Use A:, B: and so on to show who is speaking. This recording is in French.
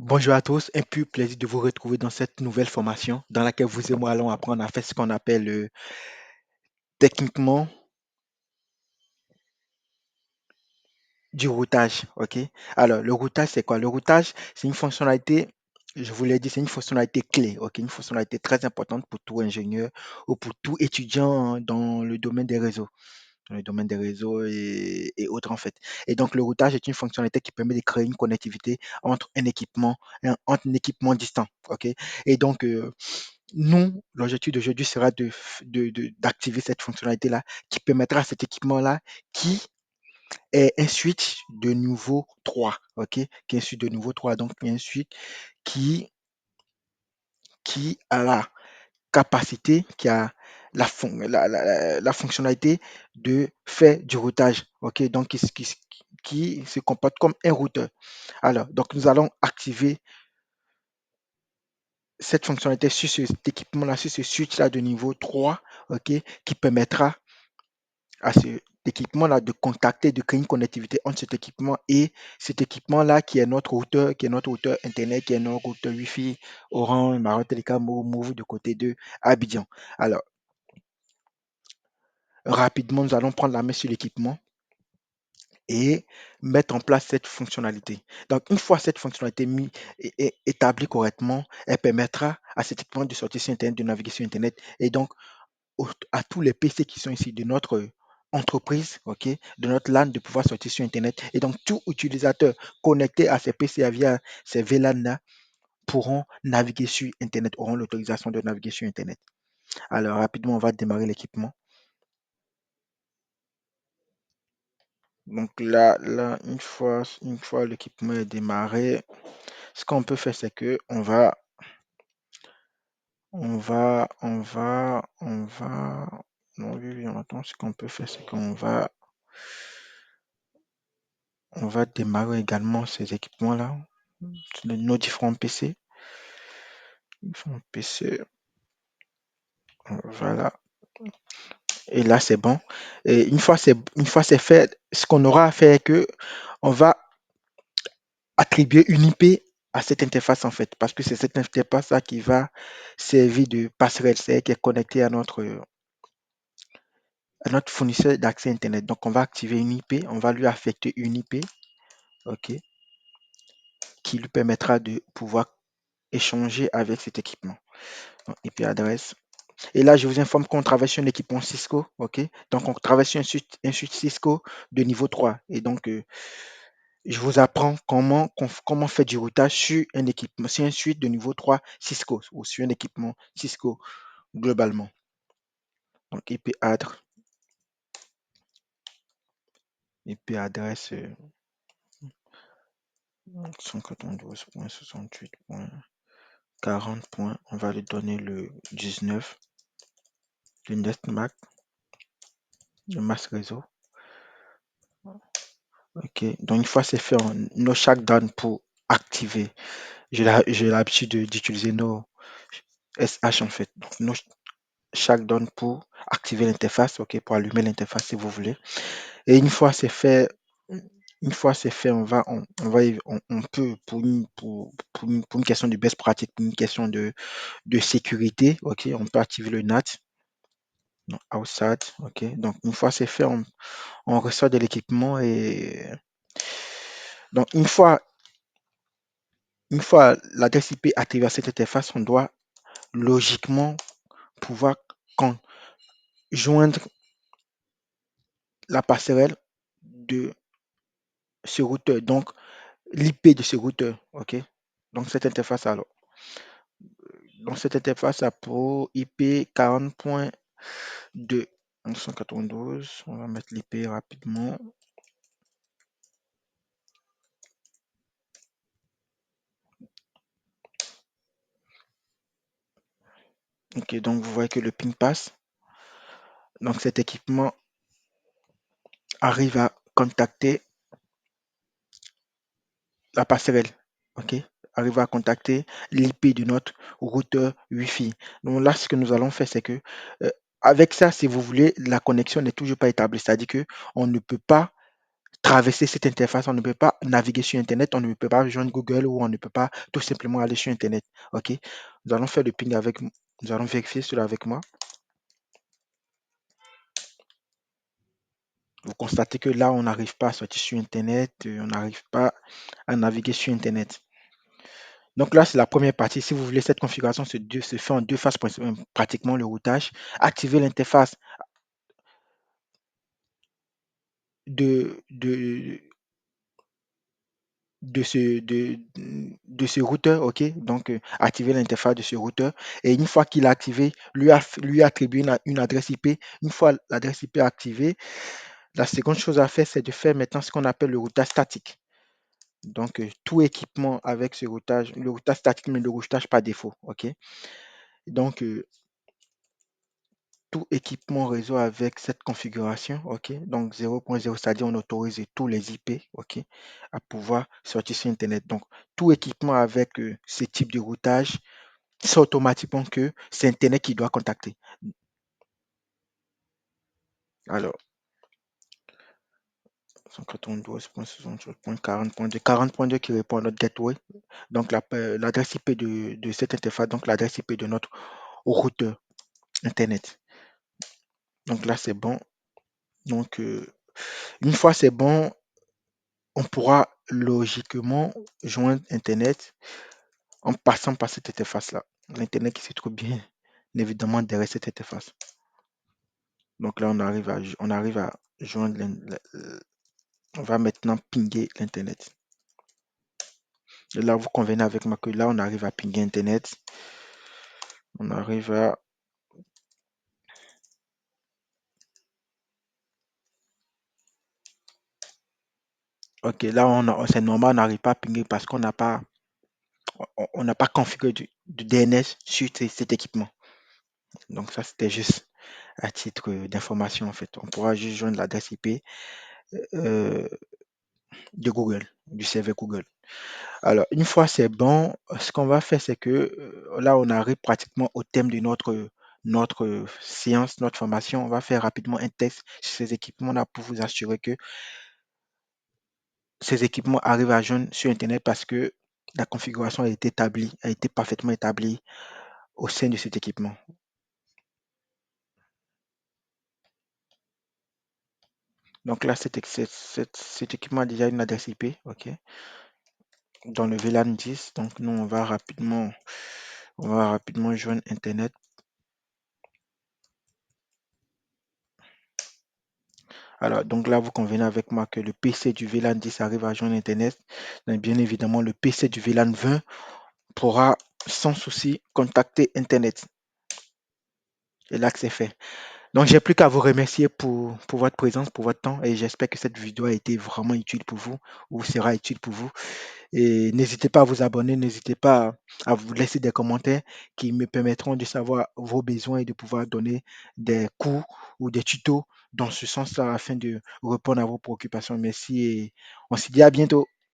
A: Bonjour à tous, un pur plaisir de vous retrouver dans cette nouvelle formation dans laquelle vous et moi allons apprendre à faire ce qu'on appelle techniquement du routage. Ok? Alors, le routage, c'est quoi? Le routage, c'est une fonctionnalité, je vous l'ai dit, c'est une fonctionnalité clé, ok? Une fonctionnalité très importante pour tout ingénieur ou pour tout étudiant dans le domaine des réseaux. Dans le domaine des réseaux et autres en fait. Et donc le routage est une fonctionnalité qui permet de créer une connectivité entre un équipement distant. Ok. Et donc nous, l'objectif d'aujourd'hui sera d'activer cette fonctionnalité-là qui permettra à cet équipement-là qui est un switch de niveau 3. Ok. Qui est un switch de niveau 3. Donc un switch qui, qui a la capacité, qui a la fonctionnalité de faire du routage, ok, donc qui se comporte comme un routeur. Alors, donc nous allons activer cette fonctionnalité sur cet équipement-là, sur ce switch-là de niveau 3, ok, qui permettra à cet équipement-là de contacter, de créer une connectivité entre cet équipement et cet équipement-là qui est notre routeur Internet, qui est notre routeur Wi-Fi, Orange, Maroc Telecom ou Move de côté de Abidjan. Alors, rapidement, nous allons prendre la main sur l'équipement et mettre en place cette fonctionnalité. Donc, une fois cette fonctionnalité établie correctement, elle permettra à cet équipement de sortir sur Internet, de naviguer sur Internet et donc à tous les PC qui sont ici de notre entreprise, ok, de notre LAN, de pouvoir sortir sur Internet. Et donc, tout utilisateur connecté à ces PC via ces VLAN-là pourront naviguer sur Internet, auront l'autorisation de naviguer sur Internet. Alors, rapidement, on va démarrer l'équipement. Donc là, une fois l'équipement est démarré, ce qu'on peut faire, c'est que non, oui, oui, on attend. Ce qu'on peut faire, c'est on va démarrer également ces équipements-là, sur nos différents PC. Différents PC, voilà. Et là, c'est bon. Et une fois c'est fait, ce qu'on aura à faire est que on va attribuer une IP à cette interface en fait, parce que c'est cette interface-là qui va servir de passerelle, c'est elle qui est connectée à notre fournisseur d'accès Internet. Donc, on va activer une IP, on va lui affecter une IP, ok, qui lui permettra de pouvoir échanger avec cet équipement. Donc, IP adresse. Et là, je vous informe qu'on travaille sur un équipement Cisco, ok. Donc, on travaille sur un switch Cisco de niveau 3. Et donc, je vous apprends comment faire du routage sur un équipement, sur un switch de niveau 3 Cisco ou sur un équipement Cisco globalement. Donc, IP adresse 192.68.40. On va lui donner le 19 du NetMac, le masque réseau. Ok, donc une fois c'est fait, nos chaque down pour activer. J'ai l'habitude d'utiliser nos SH en fait. Donc nos chaque down pour activer l'interface, ok, pour allumer l'interface si vous voulez. Et une fois c'est fait, on peut pour une question de best pratique, pour une question de sécurité, ok, on peut activer le NAT, donc outside, ok. Donc une fois c'est fait, on ressort de l'équipement et donc une fois l'adresse IP activée à cette interface, on doit logiquement pouvoir joindre la passerelle de ce routeur, donc l'IP de ce routeur, ok. Donc cette interface alors, donc cette interface a pour IP 40.2 192. On va mettre l'IP rapidement. Ok, donc vous voyez que le ping passe. Donc cet équipement arrive à contacter la passerelle, ok, arrive à contacter l'IP de notre routeur Wi-Fi. Donc là, ce que nous allons faire, c'est que avec ça, si vous voulez, la connexion n'est toujours pas établie. C'est-à-dire que on ne peut pas traverser cette interface, on ne peut pas naviguer sur Internet, on ne peut pas rejoindre Google ou on ne peut pas tout simplement aller sur Internet. OK? Nous allons faire le ping avec, nous allons vérifier cela avec moi. Vous constatez que là, on n'arrive pas à sortir sur Internet, on n'arrive pas à naviguer sur Internet. Donc là, c'est la première partie. Si vous voulez, cette configuration se fait en deux phases, pratiquement le routage. Activer l'interface de, de, de ce routeur, OK? Donc, activer l'interface de ce routeur. Et une fois qu'il est activé, lui attribuer une adresse IP. Une fois l'adresse IP activée, la seconde chose à faire, c'est de faire maintenant ce qu'on appelle le routage statique. Donc, tout équipement avec ce routage, le routage statique, mais le routage par défaut, OK? Donc, tout équipement réseau avec cette configuration, OK? Donc 0.0, c'est-à-dire on autorise tous les IP, OK, à pouvoir sortir sur Internet. Donc, tout équipement avec ce type de routage, c'est automatiquement que c'est Internet qui doit contacter. Alors, 192.68.40.2, 40.2 qui répond à notre gateway. Donc, l'adresse IP de cette interface, donc l'adresse IP de notre routeur Internet. Donc là, c'est bon. Donc, une fois c'est bon, on pourra logiquement joindre Internet en passant par cette interface-là. L'Internet qui se trouve bien évidemment derrière cette interface. Donc là, on arrive à joindre, on va maintenant pinguer l'Internet. Et là, vous convenez avec moi que là, on arrive à pinguer Internet. On arrive à... Ok, là, c'est normal, on n'arrive pas à pinguer parce qu'on n'a pas, on n'a pas configuré du DNS sur cet équipement. Donc ça, c'était juste à titre d'information, en fait. On pourra juste joindre l'adresse IP euh, de Google, du serveur Google. Alors, une fois c'est bon, ce qu'on va faire, c'est que là, on arrive pratiquement au thème de notre séance, notre formation. On va faire rapidement un test sur ces équipements-là pour vous assurer que ces équipements arrivent à joindre sur Internet parce que la configuration a été établie, a été parfaitement établie au sein de cet équipement. Donc là, cet équipement a déjà une adresse IP, OK, dans le VLAN 10. Donc nous, on va rapidement joindre Internet. Alors, donc là, vous convenez avec moi que le PC du VLAN 10 arrive à joindre Internet. Donc, bien évidemment, le PC du VLAN 20 pourra sans souci contacter Internet. Et là, c'est fait. Donc, j'ai plus qu'à vous remercier pour votre présence, pour votre temps. Et j'espère que cette vidéo a été vraiment utile pour vous ou sera utile pour vous. Et n'hésitez pas à vous abonner, n'hésitez pas à vous laisser des commentaires qui me permettront de savoir vos besoins et de pouvoir donner des cours ou des tutos dans ce sens-là afin de répondre à vos préoccupations. Merci et on se dit à bientôt.